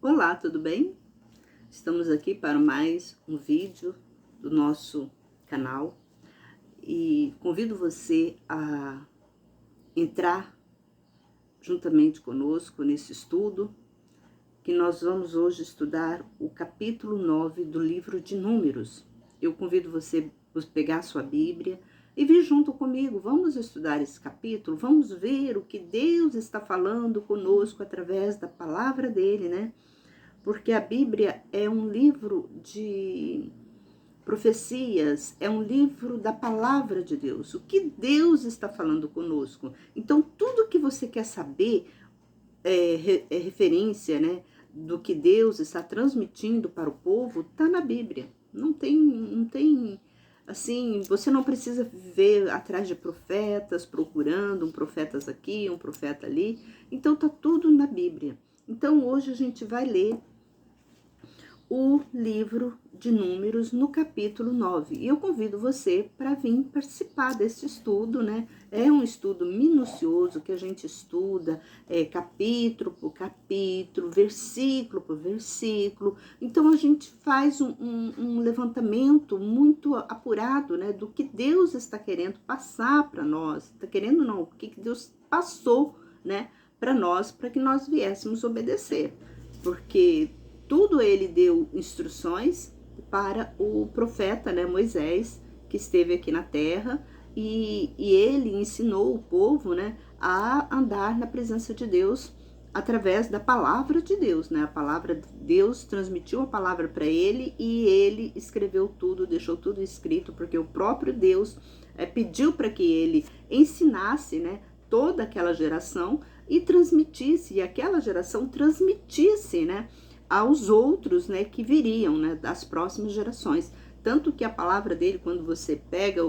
Olá, tudo bem? Estamos aqui para mais um vídeo do nosso canal e convido você a entrar juntamente conosco nesse estudo, que nós vamos hoje estudar o capítulo 9 do livro de Números. Eu convido você a pegar a sua Bíblia e vir junto comigo. Vamos estudar esse capítulo, vamos ver o que Deus está falando conosco através da palavra dele, né? Porque a Bíblia é um livro de profecias, é um livro da palavra de Deus. O que Deus está falando conosco? Então, tudo que você quer saber é referência, né, do que Deus está transmitindo para o povo, está na Bíblia. Não tem, assim, você não precisa viver atrás de profetas, procurando um profeta aqui, um profeta ali. Então, está tudo na Bíblia. Então, hoje a gente vai ler o livro de Números no capítulo 9. E eu convido você para vir participar desse estudo, né? É um estudo minucioso que a gente estuda capítulo por capítulo, versículo por versículo. Então a gente faz um levantamento muito apurado, né? Do que Deus está querendo passar para nós. Está querendo não, o que Deus passou, né? Para nós, para que nós viéssemos obedecer. Porque tudo ele deu instruções para o profeta, né, Moisés, que esteve aqui na terra, e ele ensinou o povo, né, a andar na presença de Deus através da palavra de Deus, né? A palavra de Deus transmitiu a palavra para ele e ele escreveu tudo, deixou tudo escrito, porque o próprio Deus pediu para que ele ensinasse, né, toda aquela geração e transmitisse, e aquela geração transmitisse, né, aos outros, né, que viriam, né, das próximas gerações. Tanto que a palavra dele, quando você pega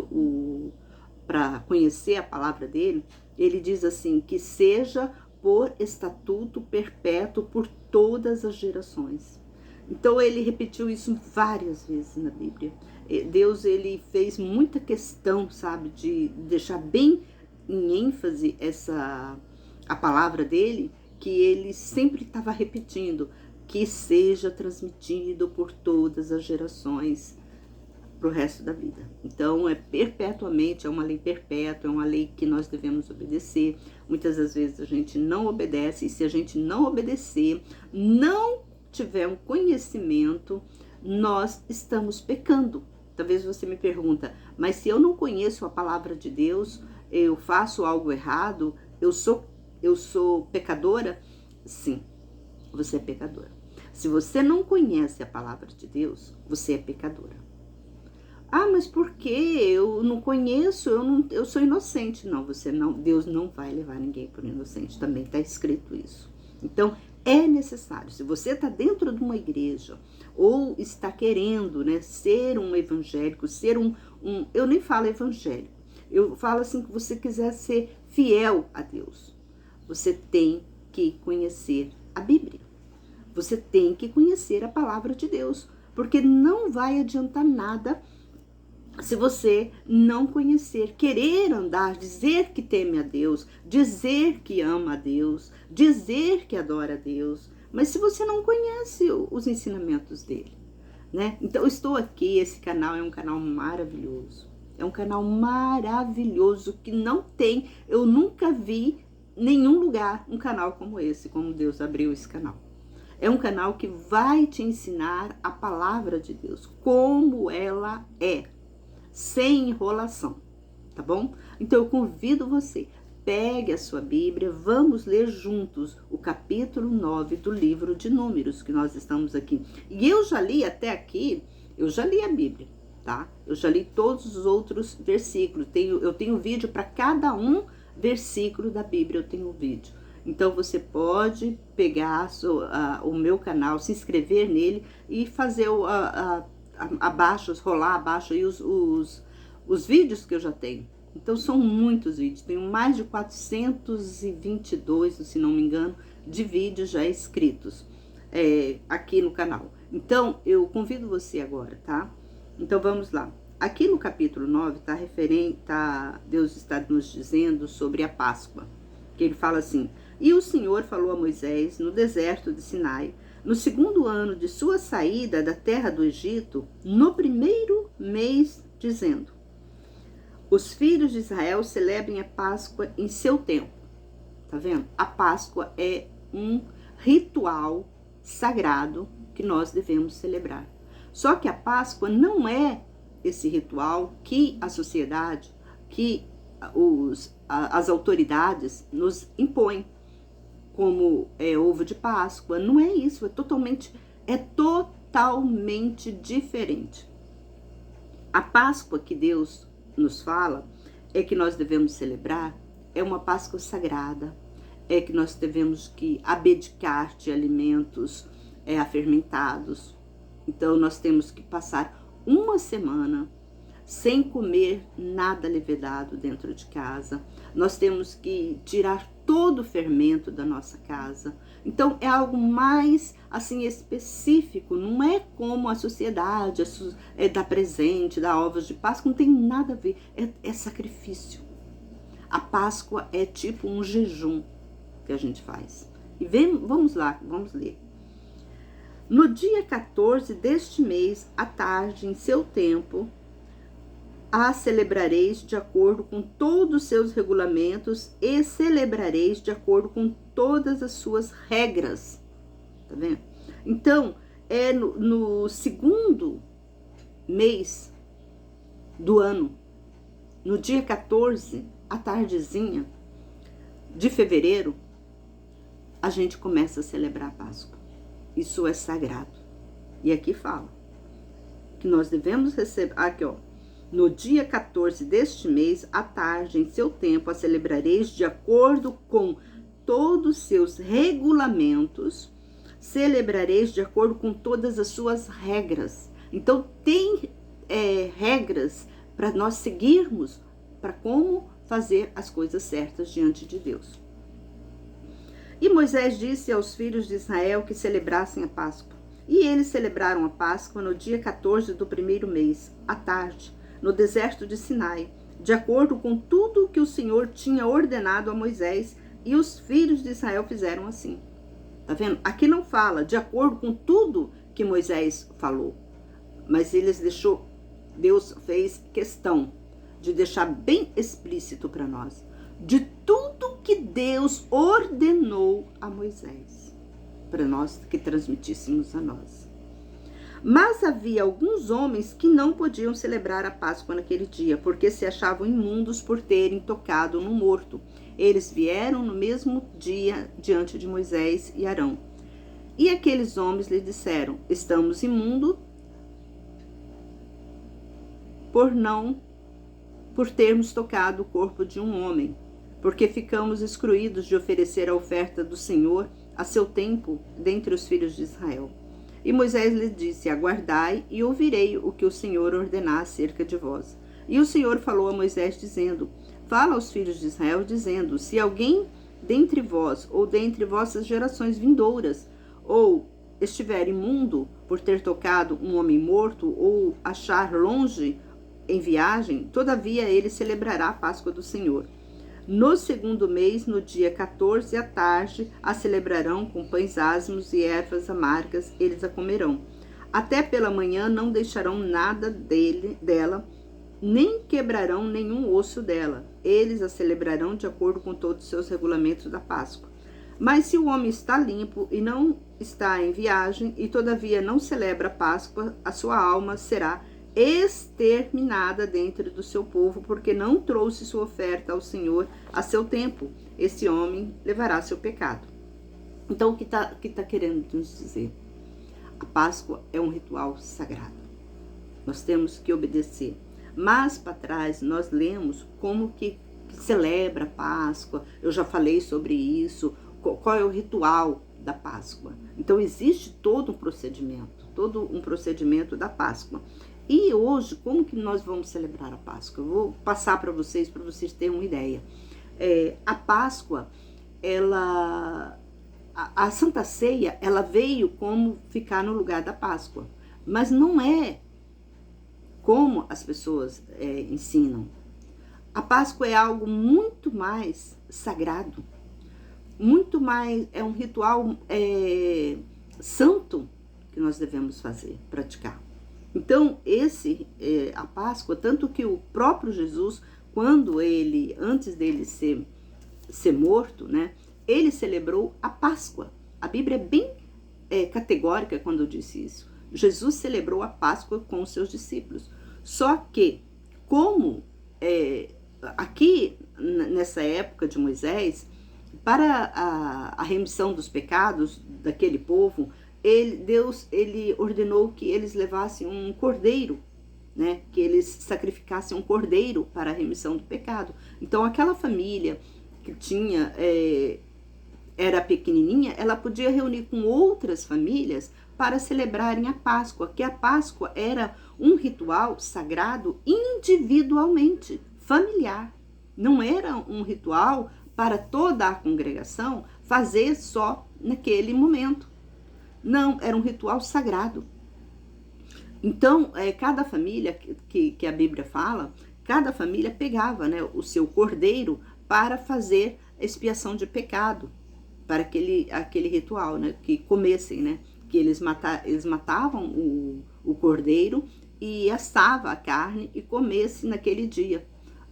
para conhecer a palavra dele, ele diz assim, que seja por estatuto perpétuo por todas as gerações. Então ele repetiu isso várias vezes na Bíblia. Deus, ele fez muita questão, sabe, de deixar bem em ênfase a palavra dele, que ele sempre estava repetindo, que seja transmitido por todas as gerações para o resto da vida. Então, perpetuamente, é uma lei perpétua, é uma lei que nós devemos obedecer. Muitas das vezes a gente não obedece, e se a gente não obedecer, não tiver um conhecimento, nós estamos pecando. Talvez você me pergunta, mas se eu não conheço a palavra de Deus, eu faço algo errado, eu sou pecadora? Sim, você é pecadora. Se você não conhece a palavra de Deus, você é pecadora. Ah, mas por quê? Eu não conheço, eu sou inocente. Não, Deus não vai levar ninguém por inocente, também está escrito isso. Então, é necessário, se você está dentro de uma igreja, ou está querendo, né, ser um evangélico, eu nem falo evangélico, eu falo assim, que você quiser ser fiel a Deus, você tem que conhecer a Bíblia. Você tem que conhecer a palavra de Deus, porque não vai adiantar nada se você não conhecer, querer andar, dizer que teme a Deus, dizer que ama a Deus, dizer que adora a Deus, mas se você não conhece os ensinamentos dele, né? Então eu estou aqui, esse canal é um canal maravilhoso, é um canal maravilhoso que não tem, eu nunca vi em nenhum lugar um canal como esse, como Deus abriu esse canal. É um canal que vai te ensinar a palavra de Deus, como ela é, sem enrolação, tá bom? Então eu convido você, pegue a sua Bíblia, vamos ler juntos o capítulo 9 do livro de Números, que nós estamos aqui. E eu já li até aqui, eu já li a Bíblia, tá? Eu já li todos os outros versículos, eu tenho vídeo para cada um versículo da Bíblia, eu tenho vídeo. Então você pode pegar o meu canal, se inscrever nele e fazer rolar abaixo aí os vídeos que eu já tenho. Então são muitos vídeos, tenho mais de 422, se não me engano, de vídeos já escritos aqui no canal. Então eu convido você agora, tá? Então vamos lá. Aqui no capítulo 9 Deus está nos dizendo sobre a Páscoa, que ele fala assim: e o Senhor falou a Moisés no deserto de Sinai, no segundo ano de sua saída da terra do Egito, no primeiro mês, dizendo: os filhos de Israel celebrem a Páscoa em seu tempo. Tá vendo? A Páscoa é um ritual sagrado que nós devemos celebrar. Só que a Páscoa não é esse ritual que a sociedade, que as autoridades nos impõem, como ovo de Páscoa. Não é isso, é totalmente diferente. A Páscoa que Deus nos fala é que nós devemos celebrar, é uma Páscoa sagrada, é que nós devemos que abdicar de alimentos afermentados. Então nós temos que passar uma semana sem comer nada levedado dentro de casa. Nós temos que tirar todo o fermento da nossa casa. Então é algo mais assim específico, não é como a sociedade dá presente, dá ovos de Páscoa, não tem nada a ver, é sacrifício. A Páscoa é tipo um jejum que a gente faz. E vamos lá, vamos ler. No dia 14 deste mês, à tarde, em seu tempo, a celebrareis de acordo com todos os seus regulamentos e celebrareis de acordo com todas as suas regras. Tá vendo? Então, é no segundo mês do ano, no dia 14, à tardezinha de fevereiro, a gente começa a celebrar a Páscoa. Isso é sagrado. E aqui fala que nós devemos receber, aqui ó, no dia 14 deste mês, à tarde, em seu tempo, a celebrareis de acordo com todos os seus regulamentos, celebrareis de acordo com todas as suas regras. Então, tem regras para nós seguirmos, para como fazer as coisas certas diante de Deus. E Moisés disse aos filhos de Israel que celebrassem a Páscoa. E eles celebraram a Páscoa no dia 14 do primeiro mês, à tarde, no deserto de Sinai, de acordo com tudo o que o Senhor tinha ordenado a Moisés, e os filhos de Israel fizeram assim. Tá vendo? Aqui não fala de acordo com tudo que Moisés falou, mas Deus fez questão de deixar bem explícito para nós, de tudo que Deus ordenou a Moisés, para nós que transmitíssemos a nós. Mas havia alguns homens que não podiam celebrar a Páscoa naquele dia, porque se achavam imundos por terem tocado no morto. Eles vieram no mesmo dia diante de Moisés e Arão. E aqueles homens lhe disseram: estamos imundos por termos tocado o corpo de um homem, porque ficamos excluídos de oferecer a oferta do Senhor a seu tempo dentre os filhos de Israel. E Moisés lhe disse: aguardai e ouvirei o que o Senhor ordenar acerca de vós. E o Senhor falou a Moisés, dizendo: fala aos filhos de Israel, dizendo: se alguém dentre vós ou dentre vossas gerações vindouras, ou estiver imundo por ter tocado um homem morto, ou achar longe em viagem, todavia ele celebrará a Páscoa do Senhor. No segundo mês, no dia 14 à tarde, a celebrarão com pães ázimos e ervas amargas, eles a comerão. Até pela manhã não deixarão nada dela, nem quebrarão nenhum osso dela. Eles a celebrarão de acordo com todos os seus regulamentos da Páscoa. Mas se o homem está limpo e não está em viagem, e todavia não celebra a Páscoa, a sua alma será exterminada dentro do seu povo, porque não trouxe sua oferta ao Senhor a seu tempo. Esse homem levará seu pecado. Então, o que tá querendo nos dizer? A Páscoa é um ritual sagrado. Nós temos que obedecer. Mas para trás nós lemos como que celebra a Páscoa. Eu já falei sobre isso. Qual é o ritual da Páscoa? Então, existe todo um procedimento da Páscoa. E hoje, como que nós vamos celebrar a Páscoa? Eu vou passar para vocês terem uma ideia. A Páscoa, a Santa Ceia, ela veio como ficar no lugar da Páscoa. Mas não é como as pessoas ensinam. A Páscoa é algo muito mais sagrado. Muito mais, é um ritual santo que nós devemos fazer, praticar. Então, a Páscoa, tanto que o próprio Jesus, quando antes dele ser morto, né, ele celebrou a Páscoa. A Bíblia é bem categórica quando disse isso. Jesus celebrou a Páscoa com os seus discípulos. Só que, como aqui, nessa época de Moisés, para a remissão dos pecados daquele povo, Deus ordenou que eles levassem um cordeiro, né? Que eles sacrificassem um cordeiro para a remissão do pecado. Então, aquela família que era pequenininha, ela podia reunir com outras famílias para celebrarem a Páscoa, que a Páscoa era um ritual sagrado individualmente, familiar. Não era um ritual para toda a congregação fazer só naquele momento. Não, era um ritual sagrado. Então, cada família que a Bíblia fala, cada família pegava, né, o seu cordeiro para fazer a expiação de pecado, para aquele ritual, né, que comessem, né, que eles matavam o cordeiro e assava a carne e comesse naquele dia.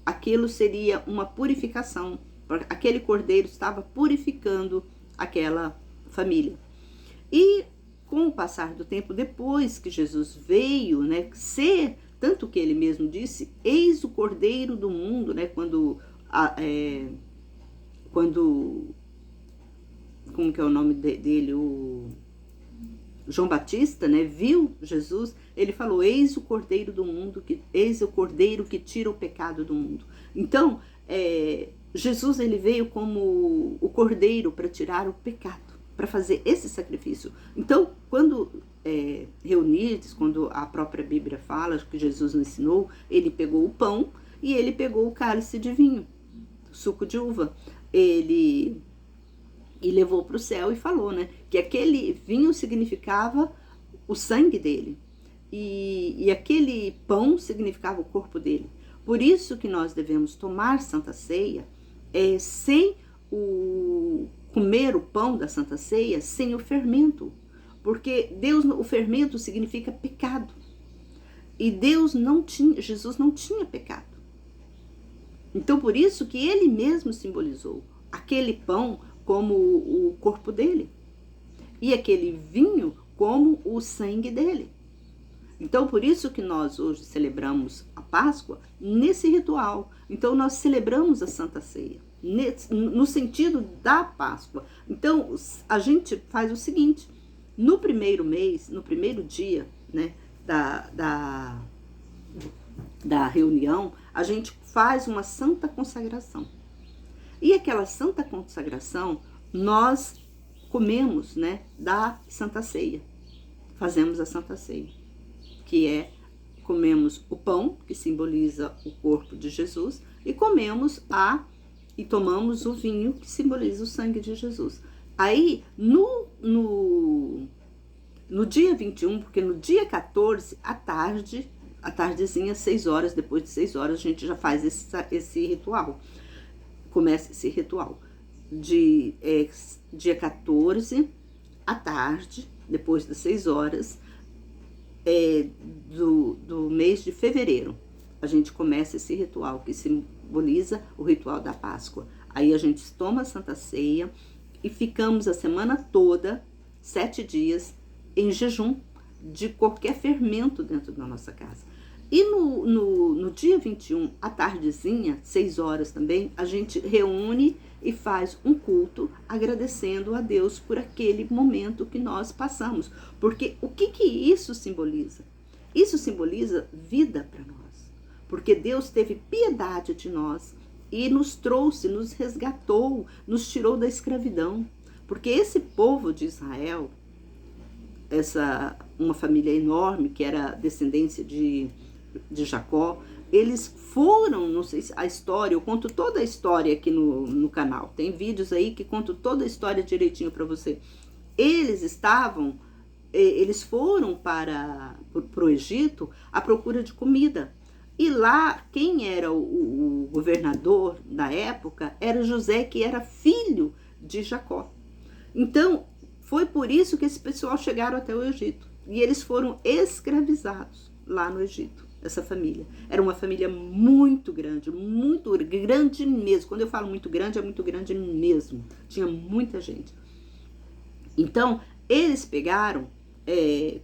Aquilo seria uma purificação. Aquele cordeiro estava purificando aquela família. E com o passar do tempo, depois que Jesus veio, né, tanto que ele mesmo disse, eis o cordeiro do mundo, né, quando como que é o nome dele, o João Batista, né, viu Jesus, ele falou, eis o cordeiro do mundo, eis o cordeiro que tira o pecado do mundo. Então, Jesus, ele veio como o cordeiro para tirar o pecado, para fazer esse sacrifício. Então, quando reunidos, quando a própria Bíblia fala que Jesus nos ensinou, ele pegou o pão e ele pegou o cálice de vinho, suco de uva, e levou para o céu e falou, né, que aquele vinho significava o sangue dele e aquele pão significava o corpo dele. Por isso que nós devemos tomar Santa Ceia sem comer o pão da Santa Ceia, sem o fermento, porque o fermento significa pecado. E Jesus não tinha pecado. Então, por isso que ele mesmo simbolizou aquele pão como o corpo dele e aquele vinho como o sangue dele. Então, por isso que nós hoje celebramos a Páscoa nesse ritual. Então, nós celebramos a Santa Ceia no sentido da Páscoa. Então, a gente faz o seguinte, no primeiro mês, no primeiro dia, né, da reunião, a gente faz uma santa consagração. E aquela santa consagração, nós comemos, né, da Santa Ceia. Fazemos a Santa Ceia, que comemos o pão, que simboliza o corpo de Jesus, e tomamos o vinho, que simboliza o sangue de Jesus. Aí, no dia 21, porque no dia 14, à tardezinha, 6 horas, depois de 6 horas, a gente já faz esse ritual. Começa esse ritual. Dia 14, à tarde, depois das 6 horas, do mês de fevereiro, a gente começa esse ritual, que simboliza o ritual da Páscoa. Aí a gente toma a Santa Ceia e ficamos a semana toda, 7 dias, em jejum de qualquer fermento dentro da nossa casa. E no dia 21, à tardezinha, 6 horas também, a gente reúne e faz um culto agradecendo a Deus por aquele momento que nós passamos. Porque o que isso simboliza? Isso simboliza vida para nós. Porque Deus teve piedade de nós e nos trouxe, nos resgatou, nos tirou da escravidão. Porque esse povo de Israel, uma família enorme que era descendência de Jacó, eles foram, não sei se a história, eu conto toda a história aqui no canal, tem vídeos aí que conto toda a história direitinho para você. Eles foram para o Egito à procura de comida, e lá quem era o governador da época era José, que era filho de Jacó. Então Foi por isso que esse pessoal chegaram até o Egito. E eles foram escravizados lá no Egito, essa família. Era uma família muito grande mesmo. Quando eu falo muito grande, é muito grande mesmo. Tinha muita gente. Então, eles pegaram,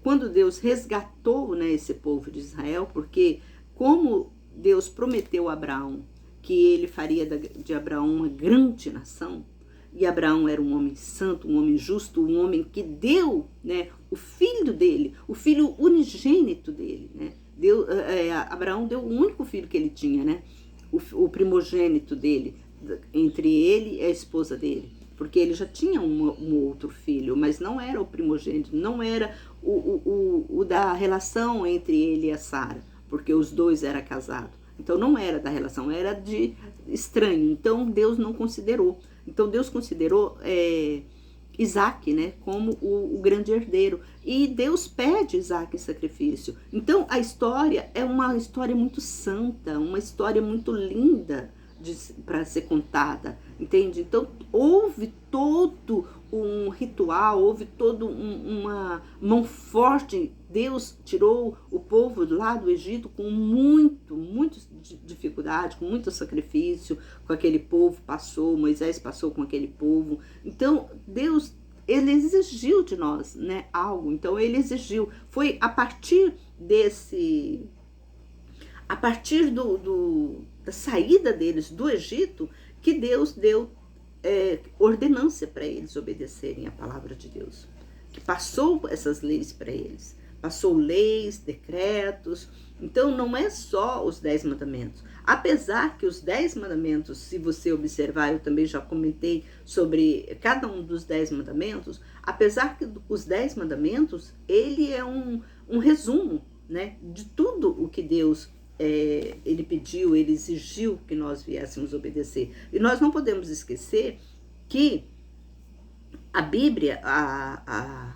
quando Deus resgatou, né, esse povo de Israel, porque como Deus prometeu a Abraão que ele faria de Abraão uma grande nação, e Abraão era um homem santo, um homem justo, um homem que deu, né, o filho dele, o filho unigênito dele, né? Abraão deu o único filho que ele tinha, né? O primogênito dele, entre ele e a esposa dele. Porque ele já tinha um outro filho, mas não era o primogênito, não era o da relação entre ele e a Sara, porque os dois eram casados. Então não era da relação, era de estranho. Então Deus não considerou. Então Deus considerou Isaac, né, como o grande herdeiro. E Deus pede Isaac em sacrifício. Então a história é uma história muito santa, uma história muito linda para ser contada, entende? Então houve todo um ritual, houve toda uma mão forte. Deus tirou o povo lá do Egito com muita dificuldade, com muito sacrifício, com aquele povo passou, Moisés passou com aquele povo. Então Deus, ele exigiu de nós, né, algo. Então ele exigiu, foi a partir da saída deles do Egito que Deus deu ordenância para eles obedecerem a palavra de Deus, que passou essas leis para eles, passou leis, decretos. Então não é só os 10 mandamentos, apesar que os 10 mandamentos, se você observar, eu também já comentei sobre cada um dos 10 mandamentos, apesar que os 10 mandamentos, ele é um resumo, né, de tudo o que Deus ele pediu, ele exigiu que nós viéssemos obedecer. E nós não podemos esquecer que a Bíblia, a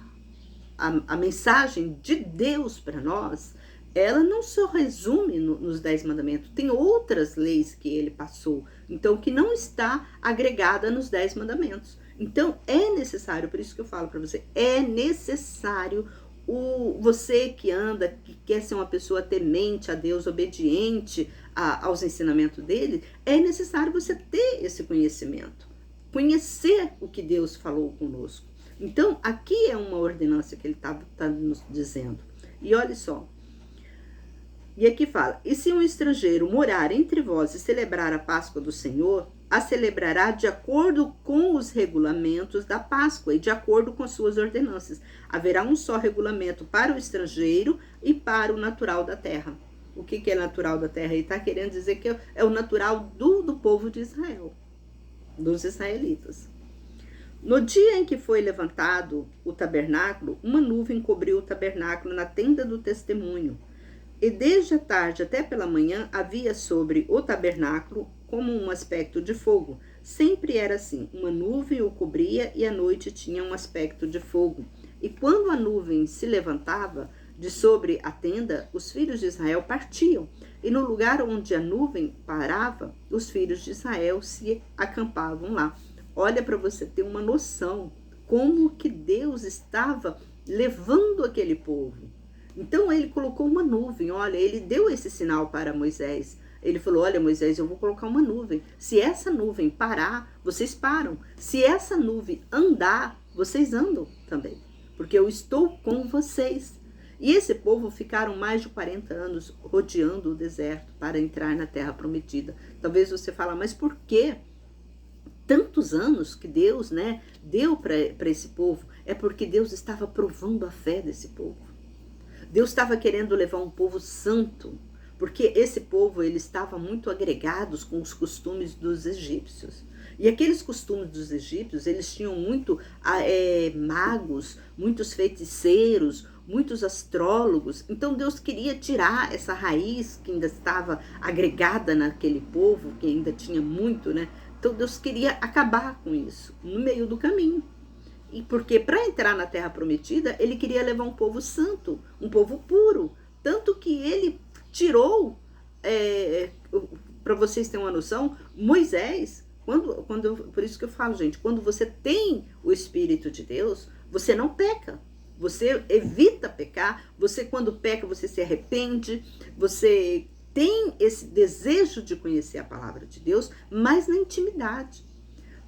mensagem de Deus para nós, ela não só resume nos 10 mandamentos, tem outras leis que ele passou, então que não está agregada nos 10 mandamentos. Então é necessário, por isso que eu falo para você, é necessário você que anda, que quer ser uma pessoa temente a Deus, obediente aos ensinamentos dele, é necessário você ter esse conhecimento, conhecer o que Deus falou conosco. Então aqui é uma ordenança que ele tá nos dizendo. E olha só, e aqui fala: e se um estrangeiro morar entre vós e celebrar a Páscoa do Senhor, a celebrará de acordo com os regulamentos da Páscoa e de acordo com as suas ordenanças. Haverá um só regulamento para o estrangeiro e para o natural da terra. O que é natural da terra? Ele está querendo dizer que é o natural do povo de Israel, dos israelitas. No dia em que foi levantado o tabernáculo, uma nuvem cobriu o tabernáculo na tenda do testemunho. E desde a tarde até pela manhã havia sobre o tabernáculo como um aspecto de fogo. Sempre era assim, uma nuvem o cobria e à noite tinha um aspecto de fogo. E quando a nuvem se levantava de sobre a tenda, os filhos de Israel partiam. E no lugar onde a nuvem parava, os filhos de Israel se acampavam lá. Olha para você ter uma noção como que Deus estava levando aquele povo. Então ele colocou uma nuvem, olha, ele deu esse sinal para Moisés. Ele falou: olha, Moisés, eu vou colocar uma nuvem. Se essa nuvem parar, vocês param. Se essa nuvem andar, vocês andam também. Porque eu estou com vocês. E esse povo ficaram mais de 40 anos rodeando o deserto para entrar na terra prometida. Talvez você fale: mas por que tantos anos que Deus, né, deu para esse povo? É porque Deus estava provando a fé desse povo. Deus estava querendo levar um povo santo, porque esse povo, ele estava muito agregados com os costumes dos egípcios. E aqueles costumes dos egípcios, eles tinham muito magos, muitos feiticeiros, muitos astrólogos. Então Deus queria tirar essa raiz que ainda estava agregada naquele povo, que ainda tinha muito, né? Então Deus queria acabar com isso no meio do caminho. E porque para entrar na terra prometida, ele queria levar um povo santo, um povo puro. Tanto que ele tirou, para vocês terem uma noção, Moisés, por isso que eu falo, gente, quando você tem o Espírito de Deus, você não peca. Você evita pecar, você quando peca, você se arrepende, você tem esse desejo de conhecer a palavra de Deus, mas na intimidade.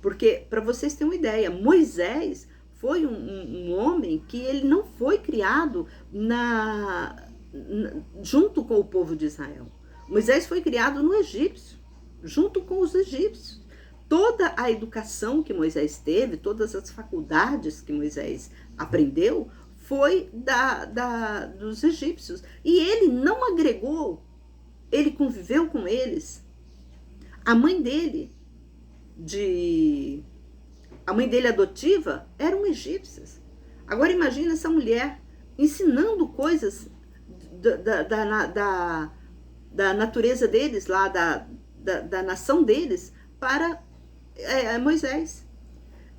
Porque, para vocês terem uma ideia, Moisés foi um homem que ele não foi criado junto com o povo de Israel. Moisés foi criado no Egito, junto com os egípcios. Toda a educação que Moisés teve, todas as faculdades que Moisés aprendeu, foi dos egípcios. E ele não agregou, ele conviveu com eles. A mãe dele adotiva eram egípcias. Agora imagina essa mulher ensinando coisas da natureza deles, lá da nação deles, para Moisés.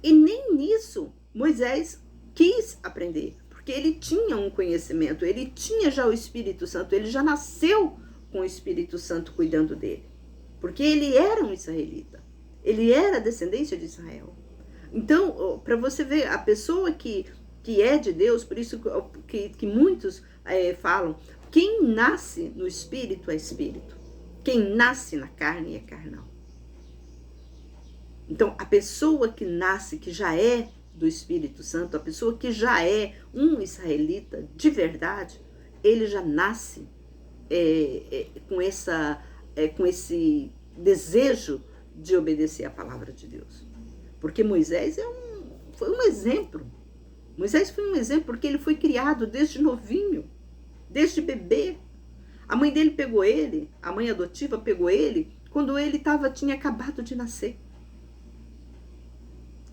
E nem nisso Moisés quis aprender, porque ele tinha um conhecimento, ele tinha já o Espírito Santo, ele já nasceu com o Espírito Santo cuidando dele, porque ele era um israelita, ele era descendência de Israel. Então, para você ver, a pessoa que é de Deus, por isso que muitos falam, quem nasce no Espírito é Espírito, quem nasce na carne é carnal. Então, a pessoa que nasce, que já é do Espírito Santo, a pessoa que já é um israelita de verdade, ele já nasce com esse desejo de obedecer a palavra de Deus. Porque Moisés foi um exemplo. Moisés foi um exemplo porque ele foi criado desde novinho, desde bebê. A mãe dele pegou ele, a mãe adotiva pegou ele, quando ele tinha acabado de nascer.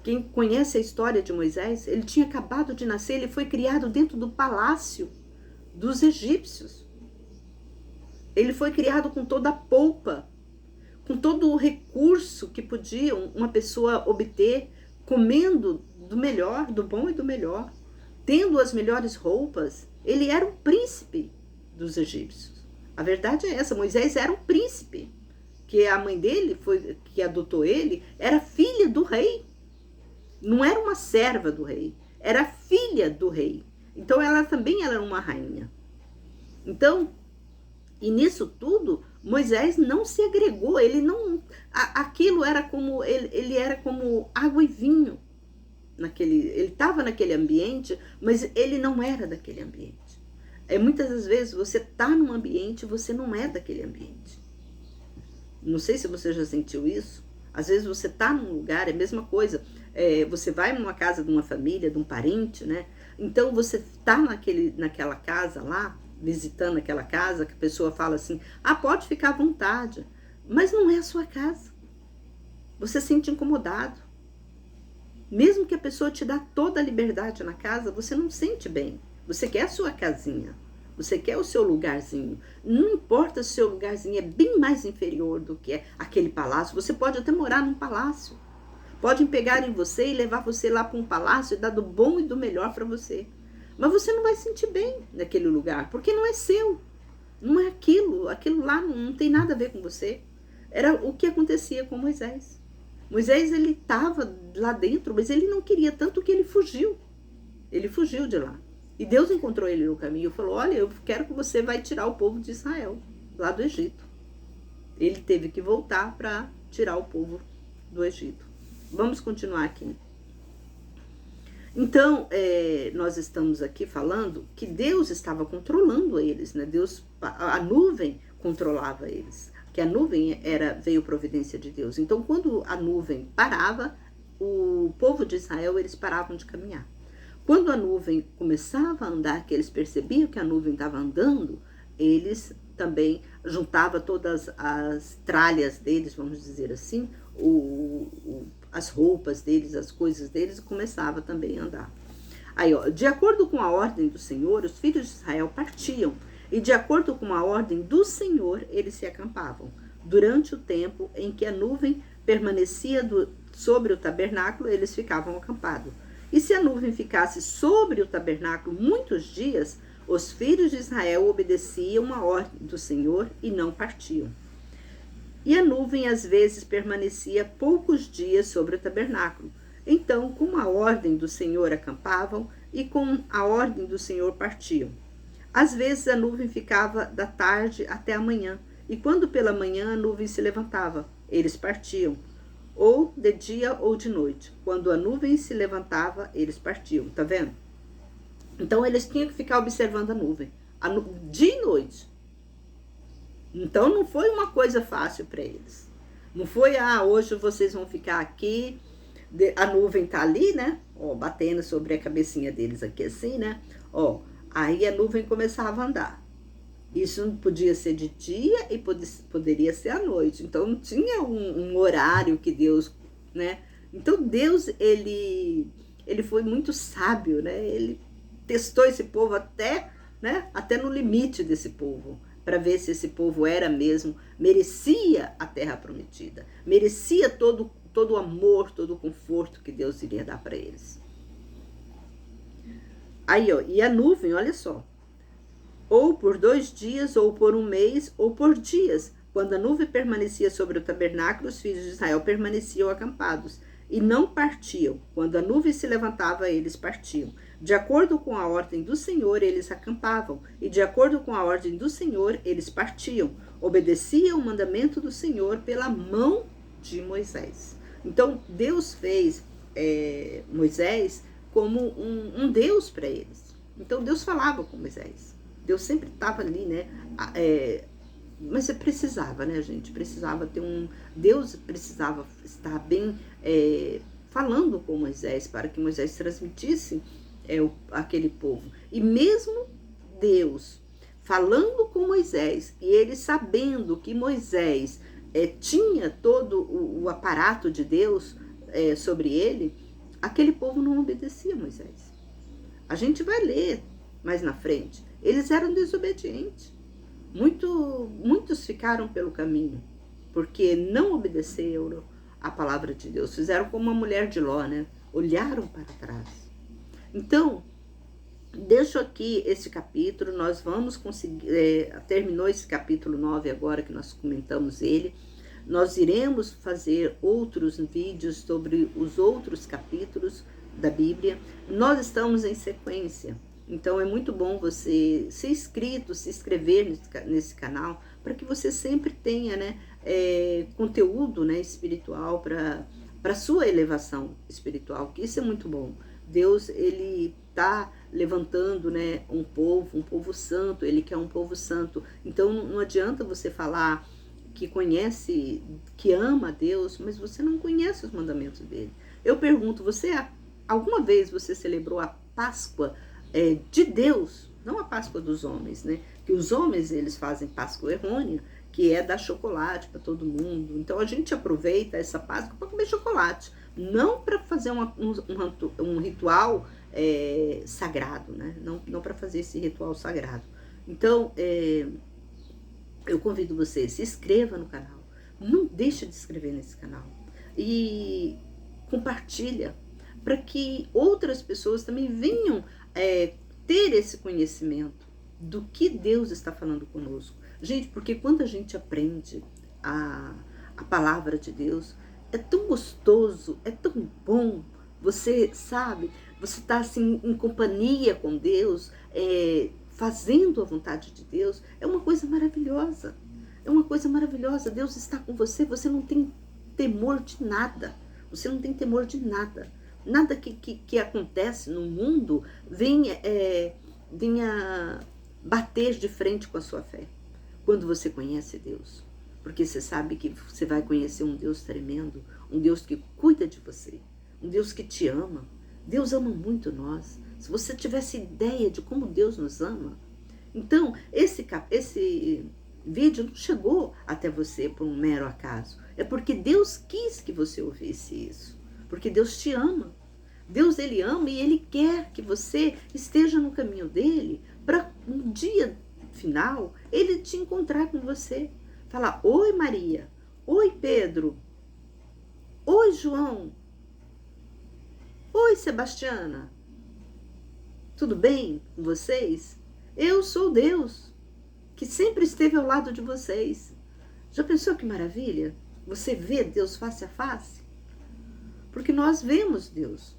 Quem conhece a história de Moisés, ele tinha acabado de nascer, ele foi criado dentro do palácio dos egípcios. Ele foi criado com toda a polpa, com todo o recurso que podia uma pessoa obter, comendo do melhor, do bom e do melhor, tendo as melhores roupas. Ele era um príncipe dos egípcios. A verdade é essa, Moisés era um príncipe, que a mãe dele, que adotou ele, era filha do rei. Não era uma serva do rei, era filha do rei. Então ela também era uma rainha. Então, e nisso tudo, Moisés não se agregou, ele não, aquilo era como, ele era como água e vinho. Ele estava naquele ambiente, mas ele não era daquele ambiente. Muitas das vezes você está num ambiente e você não é daquele ambiente. Não sei se você já sentiu isso. Às vezes você está num lugar, é a mesma coisa. Você vai numa casa de uma família, de um parente, né? Então você está naquela casa lá, visitando aquela casa, que a pessoa fala assim, pode ficar à vontade, mas não é a sua casa. Você se sente incomodado. Mesmo que a pessoa te dá toda a liberdade na casa, você não sente bem. Você quer a sua casinha, você quer o seu lugarzinho. Não importa se o seu lugarzinho é bem mais inferior do que aquele palácio, você pode até morar num palácio. Podem pegar em você e levar você lá para um palácio e dar do bom e do melhor para você. Mas você não vai sentir bem naquele lugar, porque não é seu. Não é aquilo. Aquilo lá não tem nada a ver com você. Era o que acontecia com Moisés. Moisés, ele estava lá dentro, mas ele não queria, tanto que ele fugiu. Ele fugiu de lá. E Deus encontrou ele no caminho e falou, olha, eu quero que você vai tirar o povo de Israel, lá do Egito. Ele teve que voltar para tirar o povo do Egito. Vamos continuar aqui. Então, nós estamos aqui falando que Deus estava controlando eles, né? A nuvem controlava eles, que a nuvem veio providência de Deus. Então, quando a nuvem parava, o povo de Israel, eles paravam de caminhar. Quando a nuvem começava a andar, que eles percebiam que a nuvem estava andando, eles também juntavam todas as tralhas deles, vamos dizer assim, as roupas deles, as coisas deles, e começava também a andar. Aí, de acordo com a ordem do Senhor, os filhos de Israel partiam, e de acordo com a ordem do Senhor, eles se acampavam. Durante o tempo em que a nuvem permanecia sobre o tabernáculo, eles ficavam acampados. E se a nuvem ficasse sobre o tabernáculo muitos dias, os filhos de Israel obedeciam a ordem do Senhor e não partiam. E a nuvem às vezes permanecia poucos dias sobre o tabernáculo. Então, com a ordem do Senhor acampavam e com a ordem do Senhor partiam. Às vezes a nuvem ficava da tarde até a manhã, e quando pela manhã a nuvem se levantava, eles partiam, ou de dia ou de noite. Quando a nuvem se levantava, eles partiam. Tá vendo? Então eles tinham que ficar observando a nuvem, dia e noite. Então não foi uma coisa fácil para eles. Não foi, hoje vocês vão ficar aqui, a nuvem tá ali, né? Ó, batendo sobre a cabecinha deles aqui assim, né? Ó, aí a nuvem começava a andar. Isso podia ser de dia e poderia ser à noite. Então não tinha um horário que Deus, né? Então Deus, ele foi muito sábio, né? Ele testou esse povo até, né? Até no limite desse povo, para ver se esse povo era mesmo, merecia a terra prometida, merecia todo o amor, todo o conforto que Deus iria dar para eles. Aí, ó, e a nuvem, olha só, ou por 2 dias, ou por 1 mês, ou por dias. Quando a nuvem permanecia sobre o tabernáculo, os filhos de Israel permaneciam acampados e não partiam. Quando a nuvem se levantava, eles partiam. De acordo com a ordem do Senhor, eles acampavam, e de acordo com a ordem do Senhor, eles partiam. Obedeciam o mandamento do Senhor pela mão de Moisés. Então, Deus fez Moisés como um Deus para eles. Então, Deus falava com Moisés. Deus sempre estava ali, né? Mas você precisava, né, gente? Precisava ter Deus precisava estar bem falando com Moisés, para que Moisés transmitisse aquele povo. E mesmo Deus falando com Moisés, e ele sabendo que Moisés tinha todo o aparato de Deus sobre ele, aquele povo não obedecia a Moisés. A gente vai ler mais na frente. Eles eram desobedientes. Muitos ficaram pelo caminho, porque não obedeceram a palavra de Deus. Fizeram como uma mulher de Ló, né? Olharam para trás. Então, deixo aqui esse capítulo. Nós vamos conseguir... terminou esse capítulo 9 agora, que nós comentamos ele. Nós iremos fazer outros vídeos sobre os outros capítulos da Bíblia. Nós estamos em sequência. Então é muito bom você ser inscrito, se inscrever nesse canal, para que você sempre tenha, né, conteúdo, né, espiritual para sua elevação espiritual, que isso é muito bom. Deus, ele está levantando, né, um povo santo, ele quer um povo santo. Então não adianta você falar que conhece, que ama a Deus, mas você não conhece os mandamentos dele. Eu pergunto, alguma vez você celebrou a Páscoa de Deus, não a Páscoa dos homens, né? Que os homens, eles fazem Páscoa errônea, que é dar chocolate para todo mundo. Então a gente aproveita essa Páscoa para comer chocolate, não para fazer um ritual sagrado, né? Não para fazer esse ritual sagrado. Então eu convido você, se inscreva no canal, não deixe de se inscrever nesse canal e compartilha, para que outras pessoas também venham ter esse conhecimento do que Deus está falando conosco. Gente, porque quando a gente aprende a palavra de Deus, é tão gostoso, é tão bom. Você sabe, você está assim em companhia com Deus, fazendo a vontade de Deus, é uma coisa maravilhosa. É uma coisa maravilhosa. Deus está com você, você não tem temor de nada. Você não tem temor de nada. Nada que acontece no mundo venha bater de frente com a sua fé. Quando você conhece Deus. Porque você sabe que você vai conhecer um Deus tremendo, um Deus que cuida de você, um Deus que te ama. Deus ama muito nós. Se você tivesse ideia de como Deus nos ama. Então, esse vídeo não chegou até você por um mero acaso. É porque Deus quis que você ouvisse isso. Porque Deus te ama. Deus, ele ama e ele quer que você esteja no caminho dele para no dia final ele te encontrar com você. Falar, oi Maria, oi Pedro, oi João, oi Sebastiana, tudo bem com vocês? Eu sou Deus, que sempre esteve ao lado de vocês. Já pensou que maravilha? Você vê Deus face a face? porque nós vemos Deus.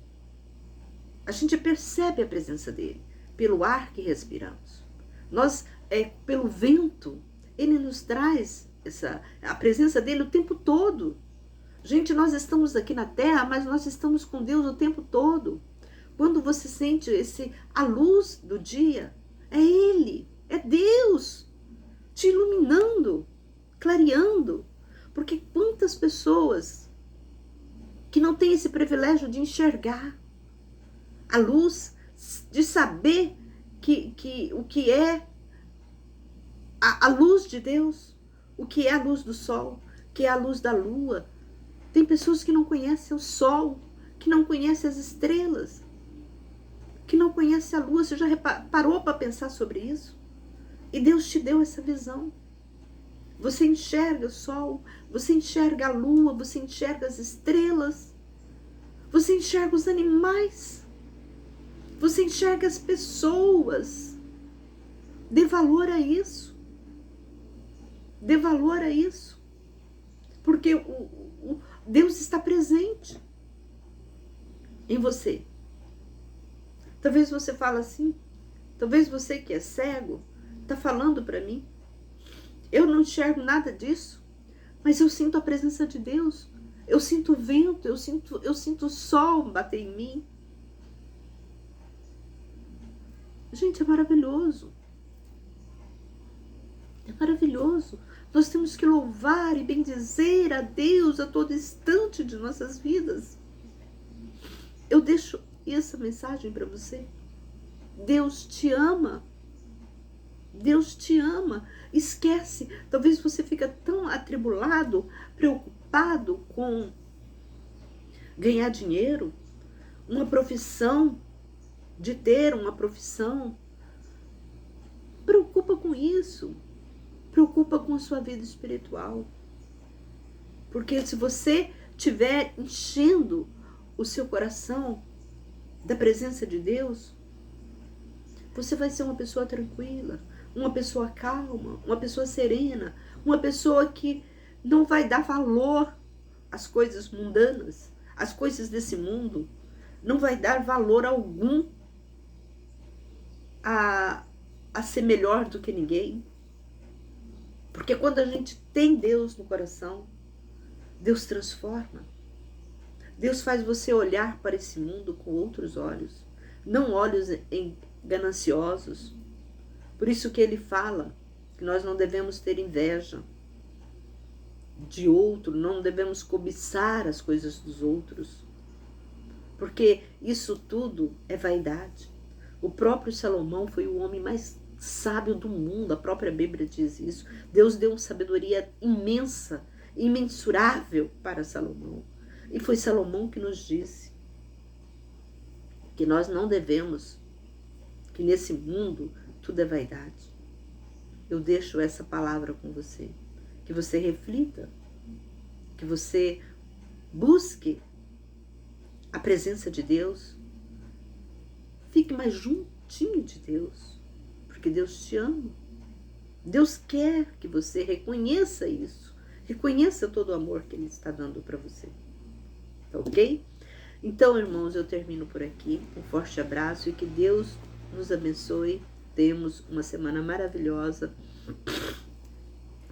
A gente percebe a presença dele pelo ar que respiramos. Nós, pelo vento, ele nos traz a presença dele o tempo todo. Gente, nós estamos aqui na terra, mas nós estamos com Deus o tempo todo. Quando você sente a luz do dia, é Ele, é Deus te iluminando, clareando. Porque quantas pessoas que não têm esse privilégio de enxergar a luz, de saber o que é a luz de Deus, o que é a luz do sol, o que é a luz da lua. Tem pessoas que não conhecem o sol, que não conhecem as estrelas, que não conhecem a lua. Você já parou para pensar sobre isso? E Deus te deu essa visão. Você enxerga o sol, você enxerga a lua, você enxerga as estrelas, você enxerga os animais, você enxerga as pessoas. Dê valor a isso. Dê valor a isso. Porque Deus está presente em você. Talvez você fale assim, talvez você que é cego, está falando para mim, eu não enxergo nada disso, mas eu sinto a presença de Deus, eu sinto o vento, eu sinto o sol bater em mim. Gente, é maravilhoso. É maravilhoso. Nós temos que louvar e bendizer a Deus a todo instante de nossas vidas. Eu deixo essa mensagem para você. Deus te ama. Deus te ama. Esquece. Talvez você fique tão atribulado, preocupado com ganhar dinheiro, uma profissão, de ter uma profissão. Preocupa com isso. Preocupa com a sua vida espiritual. Porque se você estiver enchendo o seu coração da presença de Deus, você vai ser uma pessoa tranquila, uma pessoa calma, uma pessoa serena, uma pessoa que não vai dar valor às coisas mundanas, às coisas desse mundo, não vai dar valor algum a ser melhor do que ninguém. Porque quando a gente tem Deus no coração, Deus transforma. Deus faz você olhar para esse mundo com outros olhos, não olhos gananciosos. Por isso que ele fala que nós não devemos ter inveja de outro, não devemos cobiçar as coisas dos outros, porque isso tudo é vaidade. O próprio Salomão foi o homem mais sábio do mundo, a própria Bíblia diz isso. Deus deu uma sabedoria imensa, imensurável para Salomão. E foi Salomão que nos disse que nós não devemos, que nesse mundo tudo é vaidade. Eu deixo essa palavra com você, que você reflita, que você busque a presença de Deus, fique mais juntinho de Deus, porque Deus te ama. Deus quer que você reconheça isso, reconheça todo o amor que Ele está dando para você. Tá ok? Então, irmãos, eu termino por aqui. Um forte abraço e que Deus nos abençoe. Temos uma semana maravilhosa.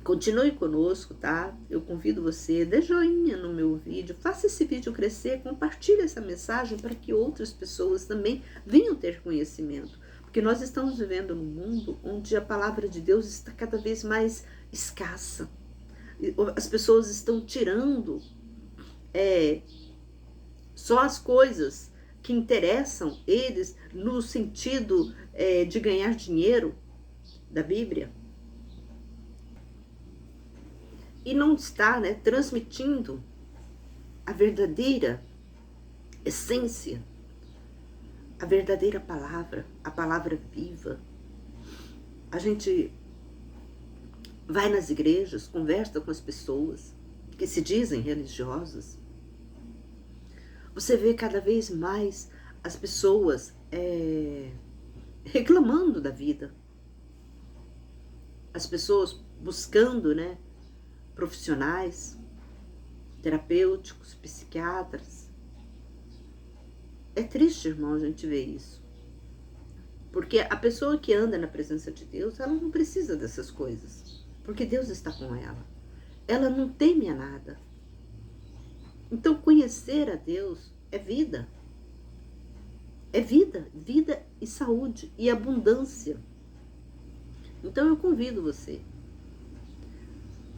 Continue conosco, tá? Eu convido você, dê joinha no meu vídeo, faça esse vídeo crescer, compartilhe essa mensagem para que outras pessoas também venham ter conhecimento. Porque nós estamos vivendo num mundo onde a palavra de Deus está cada vez mais escassa. As pessoas estão tirando só as coisas que interessam eles no sentido de ganhar dinheiro da Bíblia. E não está, transmitindo a verdadeira essência, a verdadeira palavra, a palavra viva. A gente vai nas igrejas, conversa com as pessoas que se dizem religiosas. Você vê cada vez mais as pessoas reclamando da vida. As pessoas buscando, profissionais, terapêuticos, psiquiatras, É triste, irmão, a gente ver isso. Porque a pessoa que anda na presença de Deus, ela não precisa dessas coisas. Porque Deus está com ela. Ela não teme a nada. Então, conhecer a Deus é vida. É vida, vida e saúde e abundância. Então eu convido você,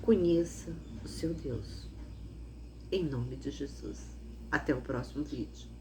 conheça o seu Deus. Em nome de Jesus. Até o próximo vídeo.